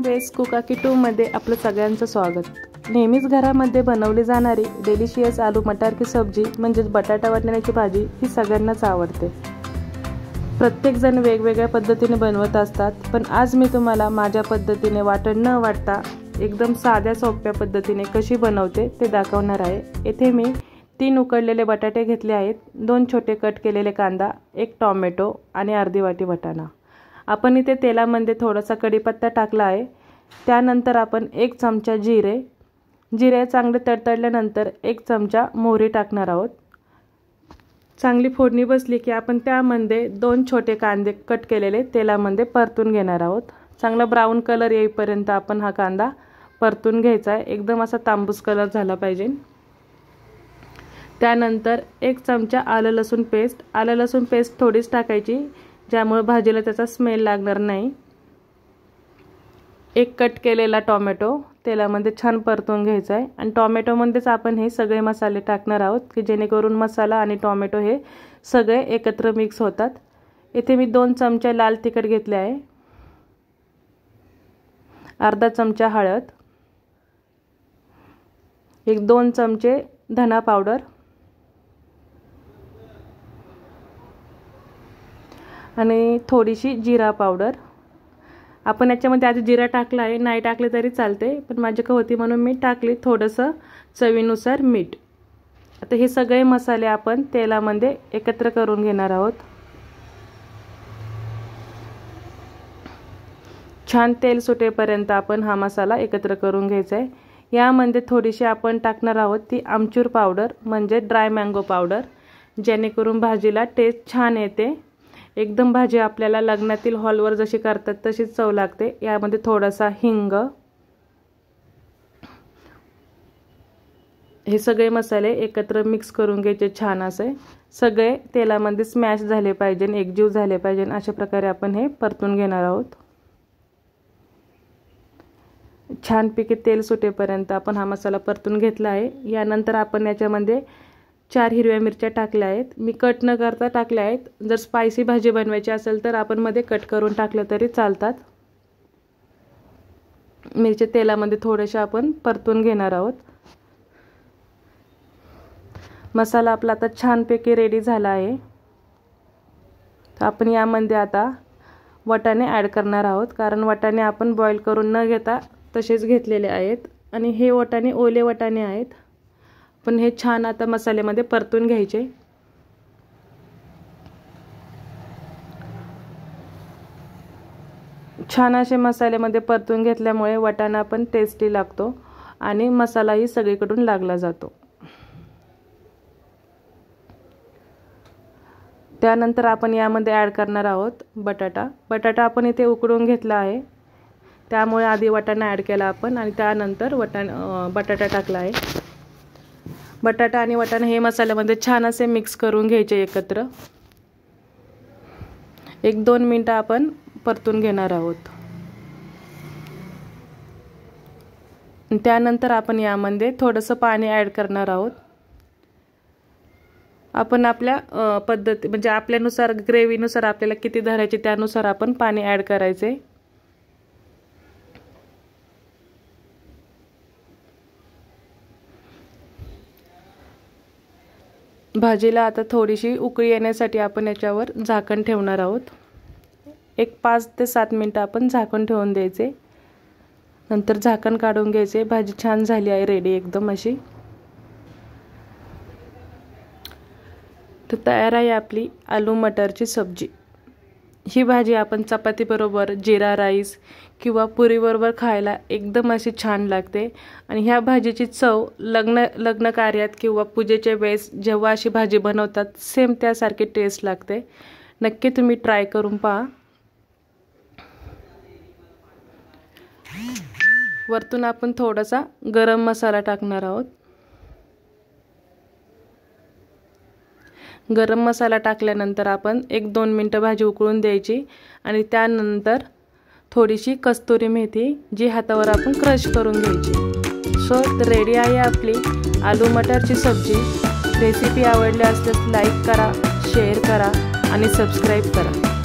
Best कुका की 2 मध्ये आपलं सगळ्यांचं स्वागत। नेहमीच घरामध्ये बनवली जाणारी डिलिशियस आलू मटार की सब्जी म्हणजेच बटाटा वाटण्याची भाजी ही सगळ्यांनाच आवडते। प्रत्येक जण वेगवेगळ्या पद्धतीने बनवत असतात, पण आज मी तुम्हाला माझ्या पद्धतीने वाटण न वाटता एकदम साध्या सोप्या पद्धतीने कशी बनवते ते दाखवणार आहे। येथे मी 3 उकडलेले बटाटे घेतले आहेत, 2 छोटे कट केलेले कांदा, 1 टोमॅटो आणि अर्धी वाटी वाटाणा। आपण इथे तेलामध्ये थोडासा कढीपत्ता टाकला आहे। त्यानंतर आपण 1 चमचा जिरे चांगले तडतडल्यानंतर 1 चमचा मोहरी टाकणार आहोत। चांगली फोडणी बसली की आपण त्यामध्ये 2 छोटे कांदे कट केलेले तेलामध्ये परतून घेणार आहोत। चांगला ब्राऊन कलर येईपर्यंत आपण हा कांदा परतून घ्यायचा आहे, एकदम असा तांबूस कलर झाला पाहिजे। त्यानंतर 1 चमचा आलं लसूण पेस्ट थोडीच टाकायची, ज्यामुळे भाजीला त्याचा स्मेल लागणार नाही। 1 कट केलेला टोमॅटो तेलामध्ये छान परतून घ्यायचा आहे आणि टोमॅटोमध्येच आपण हे सगळे मसाले टाकणार आहोत की जेणेकरून मसाला आणि टोमॅटो हे सगळे एकत्र मिक्स होतात। इथे मी 2 चमचा लाल तिखट घेतले आहे, अर्धा चमचा हळद, 1-2 चमचे धना पावडर आणि थोडीशी जिरा पावडर। आपण याच्यामध्ये आधी जिरा टाकला आहे, नाही टाकले तरी चालते, पण माझ्याकडे होती म्हणून मी टाकली। थोडंसं चवीनुसार मीठ। आता हे सगळे मसाले आपण तेलामध्ये एकत्र करून घेणार आहोत। छान तेल सुटेपर्यंत आपण हा मसाला एकत्र करून घ्यायचा आहे। यामध्ये थोडीशी आपण टाकणार आहोत ती आमचूर पावडर म्हणजे ड्राय मँगो पावडर, जेणेकरून भाजीला टेस्ट छान येते। एकदम भाजी आपल्याला लग्नातील हॉलवर जशी करतात तशीच चव लागते। यामध्ये थोडासा हिंग, हे सगळे मसाले एकत्र मिक्स करून घ्यायचे छान असे। सगळे तेलामध्ये स्मॅश झाले पाहिजे, एकजीव झाले पाहिजे, अशा प्रकारे आपण हे परतून घेणार आहोत। छानपैकी तेल सुटेपर्यंत आपण हा मसाला परतून घेतला आहे। यानंतर आपण याच्यामध्ये 4 हिरव्या मिरच्या टाकल्या आहेत, मी कट न करता टाकल्या आहेत। जर स्पायसी भाजी बनवायची असेल तर आपण मध्ये कट करून टाकले तरी चालतात। मिरच्या तेलामध्ये थोडेसे आपण परतून घेणार आहोत। मसाला आपला आता छानपैकी रेडी झाला आहे। तर आपण यामध्ये आता वाटाणे ॲड करणार आहोत, कारण वाटाणे आपण बॉईल करून न घेता तसेच घेतलेले आहेत आणि हे वाटाणे ओले वाटाणे आहेत। पण हे छान आता मसाल्यामध्ये परतून घ्यायचे। छान असे मसाल्यामध्ये परतून घेतल्यामुळे वाटाणा पण टेस्टी लागतो आणि मसालाही सगळीकडून लागला जातो। त्यानंतर आपण यामध्ये ॲड करणार आहोत बटाटा आपण इथे उकडून घेतला आहे, त्यामुळे आधी वाटाणा ॲड केला आपण आणि त्यानंतर बटाटा टाकला आहे। बटाटा आणि वाटाणा हे मसाल्यामध्ये छान असे मिक्स करून घ्यायचे एकत्र। 1-2 मिनिटं आपण परतून घेणार आहोत। त्यानंतर आपण यामध्ये थोडंसं पाणी ॲड करणार आहोत। आपण आपल्या पद्धती म्हणजे आपल्यानुसार ग्रेव्हीनुसार आपल्याला किती धरायची त्यानुसार आपण पाणी ॲड करायचे। भाजीला आता थोडीशी उकळी येण्यासाठी आपण याच्यावर झाकण ठेवणार आहोत। 5 ते 7 मिनिटं आपण झाकण ठेवून द्यायचे, नंतर झाकण काढून घ्यायचे। भाजी छान झाली आहे, रेडी एकदम अशी। तर तयार आहे आपली आलू मटारची सब्जी। ही भाजी आपण चपाती बरोबर, जीरा राईस किंवा पुरी बरोबर खायला एकदम अशी छान लागते आणि ह्या भाजीची चव लग्न कार्यात किंवा पूजेच्या वेळेस जेव्हा अशी भाजी बनवतात सेम त्यासारखी टेस्ट लागते। नक्की तुम्ही ट्राय करून पहा। वरतून आपण थोडासा गरम मसाला टाकणार आहोत। गरम मसाला टाकल्यानंतर आपण 1-2 मिनिटं भाजी उकळून द्यायची आणि त्यानंतर थोडीशी कस्तुरी मेथी जी हातावर आपण क्रश करून घ्यायची। सो रेडी आहे आपली आलू मटारची सब्जी। रेसिपी आवडली असल्यास लाईक करा, शेअर करा आणि सबस्क्राईब करा।